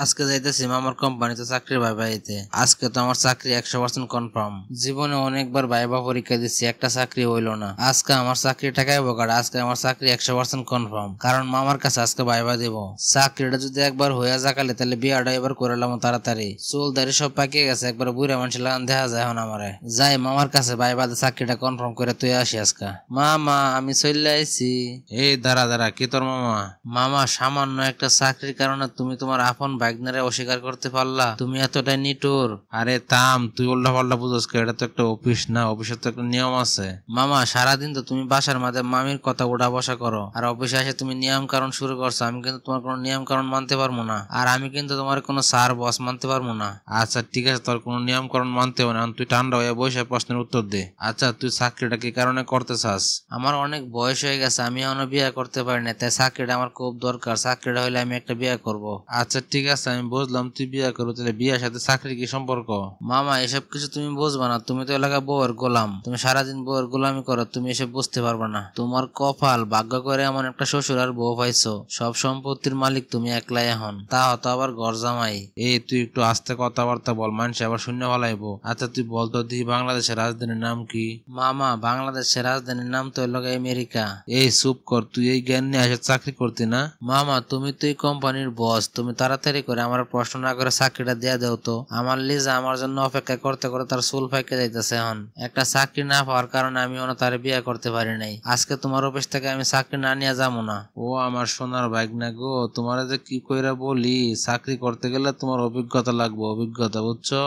আজকে যাইতেছি মামার কোম্পানিতে চাকরির ভাইবা দিতে। আজকে তো আমার চাকরি 100% কনফার্ম। জীবনে অনেকবার ভাইবা পরীক্ষা দিচ্ছি, একটা চাকরি হইলো না। আজকে আমার চাকরি টাকায় বোকার, আজকে আমার চাকরি 100% কনফার্ম, কারণ মামার কাছে আজকে ভাইবা দিব। চাকরিটা যদি একবার হইয়া যাকালে তাহলে বিয়াটা এবার করলাম তাড়াতাড়ি। চুল দাড়ি সব পাকিয়ে গেছে, একবার বুড়া মানুষের লাগান দেখা যায় এখন আমারে। যাই মামার কাছে ভাইবা চাকরিটা কনফার্ম করে তুই আসি আজকে। মামা আমি চলে আইছি। এই দাঁড়া দাঁড়া, কে তোর মামা? মামা সামান্য একটা চাকরির কারণে তুমি তোমার আপন ভাগ্নারে অস্বীকার করতে পারলা? তুমি এতটাই নিঠুর। আরে থাম, তুই উল্টা পাল্টা বুঝোস কে? এটা তো একটা অফিস না, অফিসের তো একটা নিয়ম আছে। মামা সারাদিন তো তুমি বাসার মাঝে মামির কথা উঠা বসা করো, আর অফিসে এসে তুমি নিয়ম কারণ শুরু করছো। আমি কিন্তু তোমার কোনো নিয়ম কারণ মানতে পারবো না, আর আমি কিন্তু তোমার কোনো স্যার বস মানতে পারবো না। আচ্ছা ঠিক আছে, তোর কোনো নিয়ম কারণ মানতে হবে না। তুই ঠান্ডা হয়ে বসে প্রশ্নের উত্তর দে। আচ্ছা, তুই চাকরিটা কি কারণে করতে চাস? আমার অনেক বয়স হয়ে গেছে, আমি এখনো বিয়ে করতে পারি না, তাই চাকরিটা আমার খুব দরকার। চাকরিটা হলে আমি একটা বিয়ে করব। আচ্ছা ঠিক আছে, আমি বুঝলাম তুই বিয়ে করবি, তাহলে বিয়ের সাথে চাকরি কি সম্পর্ক? মামা এসব কিছু তুমি বুঝবা না, তুমি তো এলাকা বউয়ের গোলাম। তুমি সারাদিন বউয়ের গোলামি করো, তুমি এসব বুঝতে পারবে না। তোমার কপাল, ভাগ্য করে এমন একটা শ্বশুর আর বউ পাইছো। সব সম্পত্তির মালিক তুমি একলাই এখন, তা হতো আবার ঘর জামাই। এই তুই একটু আস্তে কথাবার্তা বল, মানুষ আবার শূন্য ভালাইবো। আচ্ছা তুই বলতো দিই, বাংলাদেশের রাজধানীর নাম কি? মামা বাংলাদেশের রাজধানীর নাম তো এলাকা আমেরিকা। এই চুপ কর, তুই এই জ্ঞান নিয়ে এসে চাকরি করতি না? মামা তুমি তো এই কোম্পানির বস, তুমি তাড়াতাড়ি করে আমার প্রশ্ন না করে চাকরিটা দিয়ে দাও তো। আমার লিজা আমার জন্য অপেক্ষা করতে করে তার চুল ফাইকে যাইতেছে। এখন একটা চাকরি না পাওয়ার কারণে আমি তার বিয়ে করতে পারি নাই। আজকে তোমার অফিস থেকে আমি চাকরি না নিয়ে যাবো না। ও আমার সোনার বাইক না গো, তোমার যে কি কইরা বলি, চাকরি করতে গেলে তোমার অভিজ্ঞতা লাগবে, অভিজ্ঞতা, বুঝছো?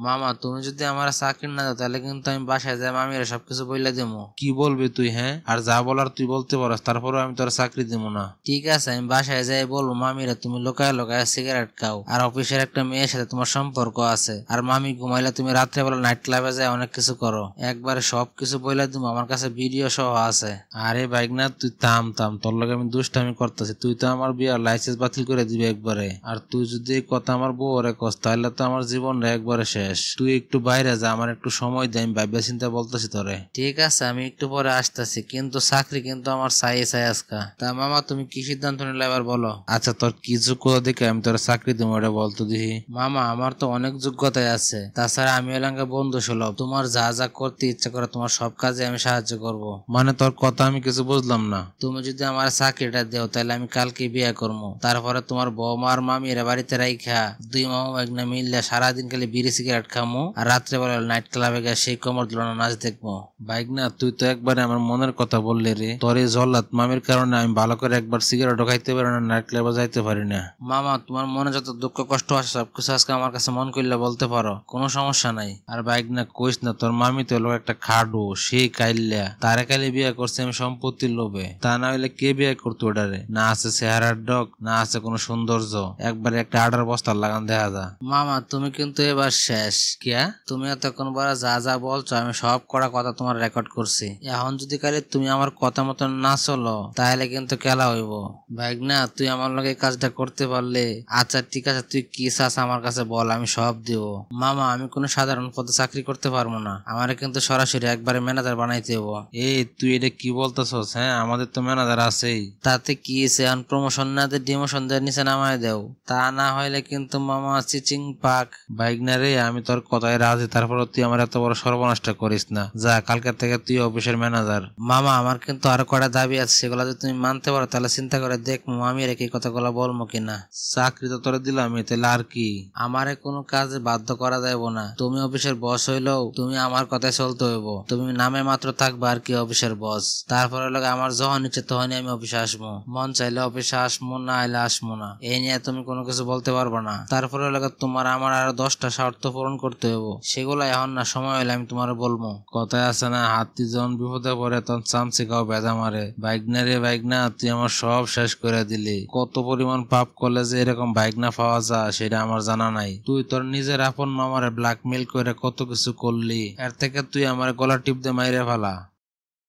মামা তুমি যদি আমার চাকরি না দাও তাহলে কিন্তু আমি বাসায় যাই মামিরা সবকিছু বইলা দেবো। কি বলবি তুই? হ্যাঁ, আর যা বলার তুই বলতে পারস, তারপরে আমি তোর চাকরি দিব না। ঠিক আছে আমি বাসায় যাই বলবো মামিরা তুমি লোকায় লোকায় সিগারেট খাও, আর অফিসের একটা মেয়ের সাথে তোমার সম্পর্ক আছে, আর মামি ঘুমাইলে তুমি রাত্রেবেলা নাইট ক্লাবে যায় অনেক কিছু করো। একবারে সবকিছু বইলা দিবো, আমার কাছে ভিডিও সহ আছে। আরে বাইক না, তুই থাম থাম, তোর লগে আমি দুষ্টামি করতেছি। তুই তো আমার বিয়ার লাইসেন্স বাতিল করে দিবি একবারে। আর তুই যদি এই কথা আমার বউ রে কস, তাহলে তো আমার জীবনটা একবারে শেষ। তুই একটু বাইরে যা, আমার একটু সময় দে, আমি ভাবনা চিন্তা বলতেছি তোরে। ঠিক আছে আমি একটু পরে আসতেছি, কিন্তু চাকরি কিন্তু আমার চাই চাই আজকা। তা মামা তুমি কি সিদ্ধান্ত নিলে এবার বলো। আচ্ছা, তোর কি যোগ্যতা দেখে আমি তোর চাকরি দিব, এটা বলতো দিহি। মামা আমার তো অনেক যোগ্যতাই আছে, তাছাড়া আমি এলাকা বন্ধু সুলভ। তোমার যা যা করতে ইচ্ছা করে তোমার সব কাজে আমি সাহায্য করব। মানে তোর কথা আমি কিছু বুঝলাম না। তুমি যদি আমার চাকরিটা দেও তাহলে আমি কালকে বিয়ে করবো। তারপরে তোমার বৌমা আর মামি এরা বাড়িতে রাইখা দুই মামা একনা মিললে সারাদিন খালি বিড়ি সিগারেট খামো, আর রাত্রেবেলা নাইট ক্লাবে গিয়ে সেই কোমর দুলানো নাচ দেখবো। বাইক না, তুই তো একবারে আমার মনের কথা বললি রে। তোর এই জল্লাদ মামির কারণে আমি ভালো করে একবার সিগারেটও খাইতে পারি না, নাইট ক্লাবে যাইতে পারি না। মামা তোমার মনে যত দুঃখ কষ্ট আছে সবকিছু আজকে আমার কাছে মন করলে বলতে পারো, কোনো সমস্যা নাই। আর বাইক না কইস না, তোর মামি তো হলো একটা খাডু, সেই কাইল্লা। তারে কালি বিয়ে করছে আমি সম্পত্তির লোভে, তা না হইলে কে বিয়ে করতো ওটারে? না আছে চেহারার ডক, না আছে কোনো সৌন্দর্য, একবারে একটা আডার বস্তার লাগান দেখা যা। মামা তুমি কিন্তু এবার শেষ। কিয়া? তুমি এতক্ষণ বড় যা যা বলছো আমি সব কড়া কথা তোমার রেকর্ড করছি। এখন যদি কালে তুমি আমার কথা মতন না চলো তাহলে কিন্তু খেলা হইব। ভাইগনা তুই আমার লগে কাজটা করতে পারলে। আচ্ছা ঠিক আছে, তুই কি চাস আমার কাছে বল, আমি সব দিব। মামা আমি কোনো সাধারণ পদে চাকরি করতে পারবো না, আমারে কিন্তু সরাসরি একবারে ম্যানেজার বানাইতে হবো। এই তুই এটা কি বলতেছস? হ্যাঁ, আমাদের তো ম্যানেজার আছেই। তাতে কি আছে, এখন প্রমোশন না দিয়ে ডিমোশন দিয়ে নিচে নামায় দেও, তা না হইলে কিন্তু মামা চিচিং পাক। বাইক না রে, আমি তোর কথায় রাজি, তারপর তুই আমার এত বড় সর্বনাশটা করিস না। যা, কালকে থেকে তুই অফিসের ম্যানেজার। মামা আমার কিন্তু আরো কটা দাবি আছে, সেগুলো যদি তুমি মানতে পারো তাহলে চিন্তা করে দেখ আমি রেখে কথাগুলো বলবো কিনা। চাকরি তো তোরে দিলাম, তাহলে আর কি? আমারে কোনো কাজে বাধ্য করা যাইব না। তুমি অফিসের বস হইলেও তুমি আমার কথায় চলতে হইব। তুমি নামে মাত্র থাকবা আর কি অফিসের বস। তারপরে লোক আমার যখন ইচ্ছে তখনই আমি অফিসে আসবো, মন চাইলে অফিসে আসবো, না আইলে আসবো না। এই নিয়ে তুমি কোনো কিছু বলতে পারবা না। তারপরে লোক তোমার আমার আরো 10টা শর্ত পূরণ করতে হইব, সেগুলো এখন না, সময় হইলে আমি তোমার বলবো। কথায় আছে না, হাতি যখন বিপদে পড়ে তখন চামচি খাও বেদা মারে। বাইক না রে বাইক না, তুই আমার সব শেষ করে দিলি। কত পরিমাণ পাপ করলে যে এরকম বাইক না পাওয়া যায় সেটা আমার জানা নাই। তুই তোর নিজের আপন মামারে ব্ল্যাকমেল করে কত কিছু করলি, এর থেকে তুই আমার গলা টিপ দিয়ে মাইরে ফেলা।